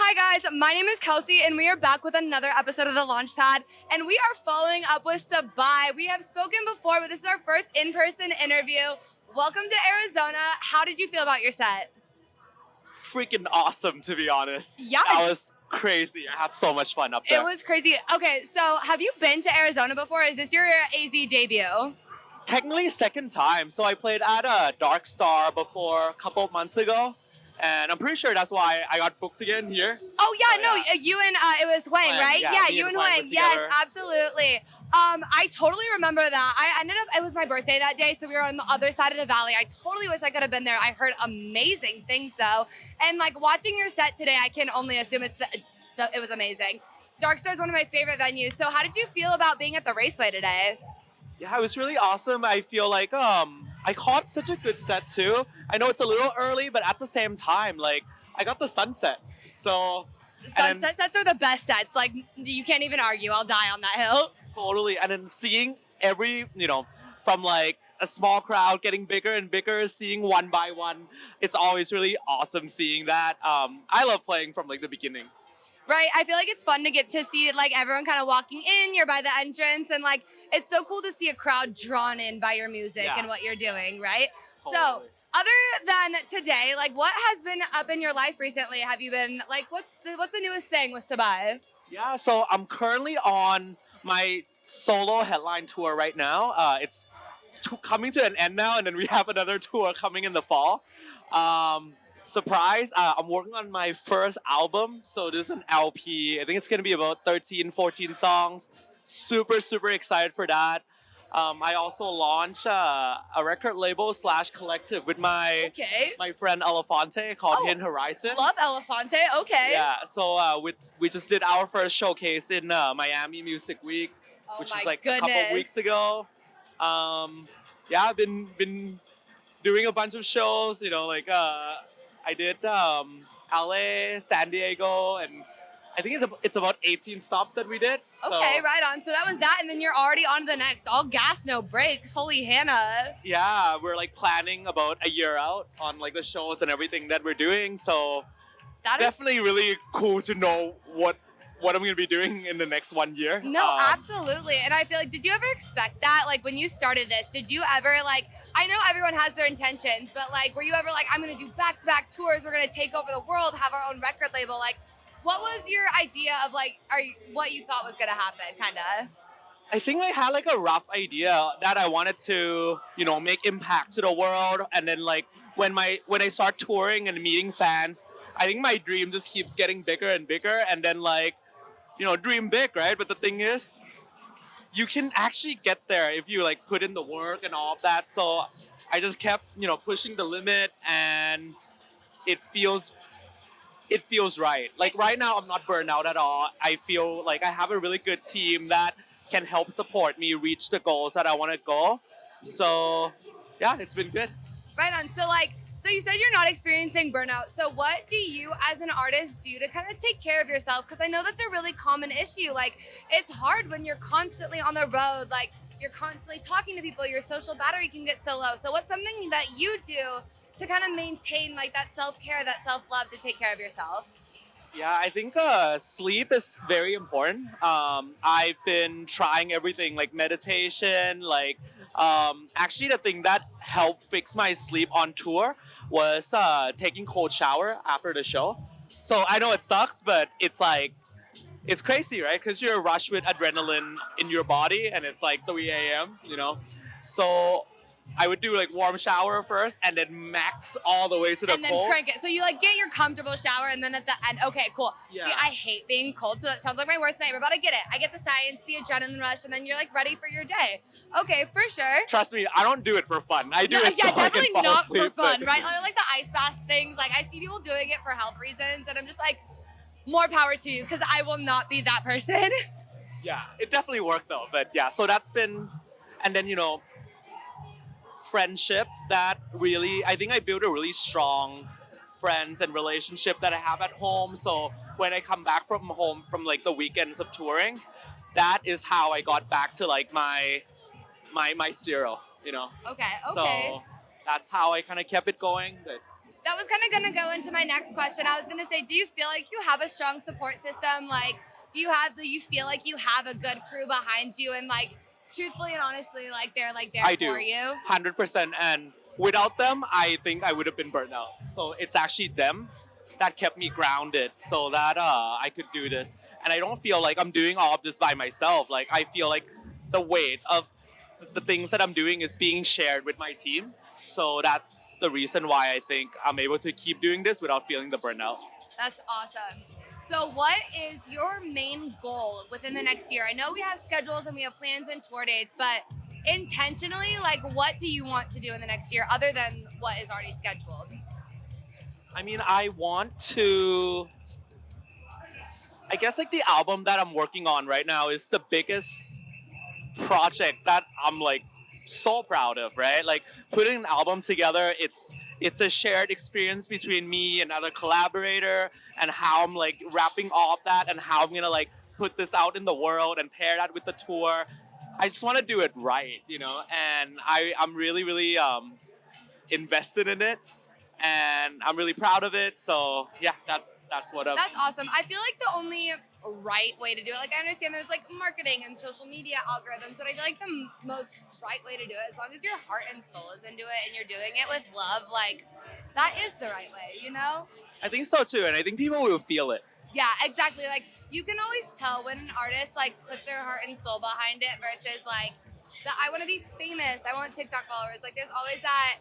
Hi guys, my name is Kelsey and we are back with another episode of The Launchpad and we are following up with SABAI. We have spoken before, but this is our first in-person interview. Welcome to Arizona. How did you feel about your set? Freaking awesome, to be honest. Yeah. That was crazy. I had so much fun up there. It was crazy. Okay, so have you been to Arizona before? Is this your AZ debut? Technically second time. So I played at a Dark Star before a couple of months ago. And I'm pretty sure that's why I got booked again here. Oh yeah, So, no, yeah. you and it was Wang, right? Yeah, me you and and Wang Wang. were Yes, together. absolutely. I totally remember that. It was my birthday that day, so we were on the other side of the valley. I totally wish I could have been there. I heard amazing things though, and like watching your set today, I can only assume it was amazing. Dark Star is one of my favorite venues. So how did you feel about being at the Raceway today? Yeah, it was really awesome. I feel like I caught such a good set too. I know it's a little early, but at the same time, like I got the sunset. So Sunset sets are the best sets. Like you can't even argue. I'll die on that hill. totally. And then seeing every, from like a small crowd getting bigger and bigger, seeing one by one, it's always really awesome seeing that. I love playing from like the beginning. Right, I feel like it's fun to get to see like everyone kind of walking in. You're by the entrance, and like it's so cool to see a crowd drawn in by your music and what you're doing. Right. So, Totally. other than today, like what has been up in your life recently? Have you been like what's the newest thing with SABAI? Yeah, so I'm currently on my solo headline tour right now. It's coming to an end now, and then we have another tour coming in the fall. Surprise, I'm working on my first album. So this is an LP. I think it's going to be about 13, 14 songs. Super, super excited for that. I also launched a record label / collective with my friend Elefante called Hidden Horizon. Love Elefante. Okay. Yeah, so we just did our first showcase in Miami Music Week, which was like a couple weeks ago. Yeah, I've been doing a bunch of shows, I did LA, San Diego, and I think it's about 18 stops that we did. So, Okay, right on. So that was that, and then you're already on to the next. All gas, no brakes. Holy Hannah. Yeah, we're like planning about a year out on like the shows and everything that we're doing. So That definitely really cool to know what I'm going to be doing in the next 1 year. No, absolutely. And I feel like, did you ever expect that? Like when you started this, did you ever like, I know everyone has their intentions, but like, were you ever like, I'm going to do back-to-back tours. We're going to take over the world, have our own record label. Like, what was your idea of like, what you thought was going to happen, kind of? I think I had like a rough idea that I wanted to, make impact to the world. And then like when I start touring and meeting fans, I think my dream just keeps getting bigger and bigger. And then like, dream big, right? But the thing is, you can actually get there if you like put in the work and all of that. So I just kept, pushing the limit, and it feels right. Like right now, I'm not burned out at all. I feel like I have a really good team that can help support me reach the goals that I want to go. So yeah, it's been good. Right on. So you said you're not experiencing burnout. So what do you as an artist do to kind of take care of yourself? Because I know that's a really common issue. Like it's hard when you're constantly on the road, like you're constantly talking to people, your social battery can get so low. So what's something that you do to kind of maintain like that self-care, that self-love to take care of yourself? Yeah, I think sleep is very important. I've been trying everything like meditation, actually the thing that helped fix my sleep on tour was taking cold shower after the show. So I know it sucks, but it's crazy, right? Because you're rushed with adrenaline in your body and it's like 3 a.m., So I would do like warm shower first and then max all the way to the cold. And then crank it. So you like get your comfortable shower and then at the end, okay, cool. Yeah. See, I hate being cold, so that sounds like my worst nightmare, but I get it. I get the science, the adrenaline rush, and then you're like ready for your day. Okay, for sure. Trust me, I don't do it for fun. I do it so definitely I can fall not asleep, for fun, but... right? Or like the ice bath things. Like I see people doing it for health reasons, and I'm just like, more power to you, because I will not be that person. Yeah, it definitely worked though. But yeah, so that's been, and then friendship that really, I think I built a really strong friends and relationship that I have at home. So when I come back from home from like the weekends of touring, that is how I got back to like my zero, Okay. So that's how I kind of kept it going. But That was kind of going to go into my next question. I was going to say, do you feel like you have a strong support system? Like, do you feel like you have a good crew behind you and like truthfully and honestly like there I for do, you? 100%. And without them, I think I would have been burnt out. So it's actually them that kept me grounded so that I could do this. And I don't feel like I'm doing all of this by myself. Like I feel like the weight of the things that I'm doing is being shared with my team. So that's the reason why I think I'm able to keep doing this without feeling the burnout. That's awesome. So what is your main goal within the next year? I know we have schedules and we have plans and tour dates, but intentionally, like what do you want to do in the next year other than what is already scheduled? I mean, I want to. I guess like the album that I'm working on right now is the biggest project that I'm like so proud of, right? Like putting an album together, it's a shared experience between me and another collaborator, and how I'm like wrapping all of that and how I'm gonna like put this out in the world and pair that with the tour. I just want to do it right, and I'm really really invested in it, and I'm really proud of it. So yeah, that's what I'm. That's awesome. I feel like the only right way to do it, like I understand there's like marketing and social media algorithms, but I feel like the most right way to do it, as long as your heart and soul is into it and you're doing it with love, like that is the right way, you know? I think so too, and I think people will feel it. Yeah, exactly. Like you can always tell when an artist like puts their heart and soul behind it versus like that I want to be famous, I want TikTok followers. Like there's always that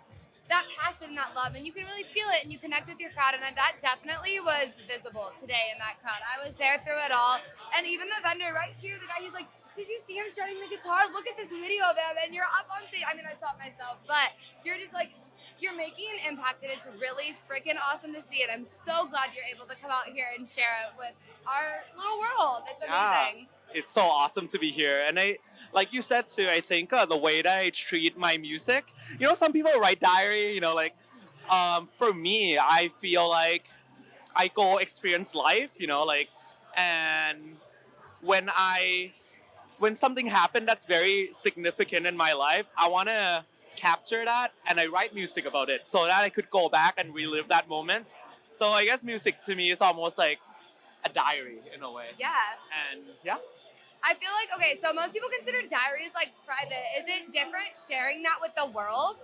passion, that love, and you can really feel it and you connect with your crowd, and that definitely was visible today in that crowd. I was there through it all, and even the vendor right here, the guy, he's like, did you see him shredding the guitar? Look at this video of him, and you're up on stage. I mean, I saw it myself, but you're just like, you're making an impact, and it's really freaking awesome to see it. I'm so glad you're able to come out here and share it with our little world. It's amazing. It's so awesome to be here. And I, like you said too, I think the way that I treat my music, some people write diary, for me, I feel like I go experience life, and when when something happened that's very significant in my life, I want to capture that and I write music about it so that I could go back and relive that moment. So I guess music to me is almost like a diary in a way. Yeah. And yeah. I feel like, okay, so most people consider diaries like private. Is it different sharing that with the world?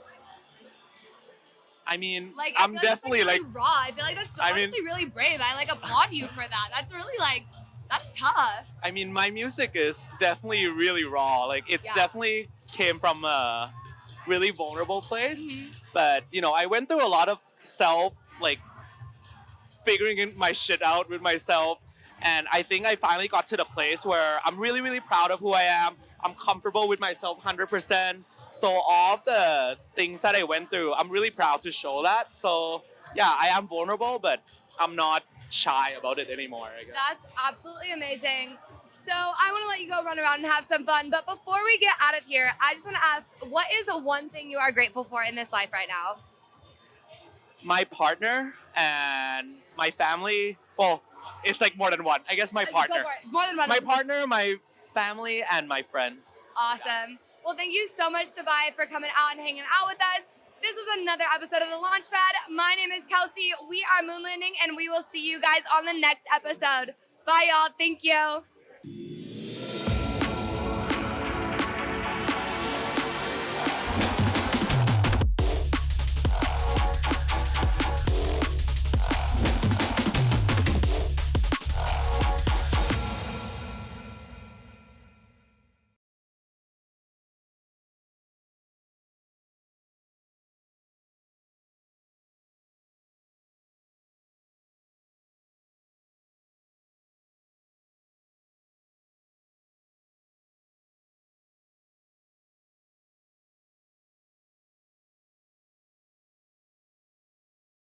I mean, Like, I'm that's definitely really raw. I feel like that's honestly really brave. I like applaud you for that. That's really like, that's tough. I mean, my music is definitely really raw. Like, it's definitely came from a really vulnerable place. Mm-hmm. But, I went through a lot of figuring my shit out with myself. And I think I finally got to the place where I'm really, really proud of who I am. I'm comfortable with myself 100%. So all of the things that I went through, I'm really proud to show that. So yeah, I am vulnerable, but I'm not shy about it anymore, I guess. That's absolutely amazing. So I want to let you go run around and have some fun. But before we get out of here, I just want to ask, what is one thing you are grateful for in this life right now? My partner and my family. Well, it's like more than one. I guess my partner. More than one. My partner, my family, and my friends. Awesome. Well, thank you so much, SABAI, for coming out and hanging out with us. This was another episode of The Launchpad. My name is Kelsey. We are Lvnding, and we will see you guys on the next episode. Bye, y'all. Thank you.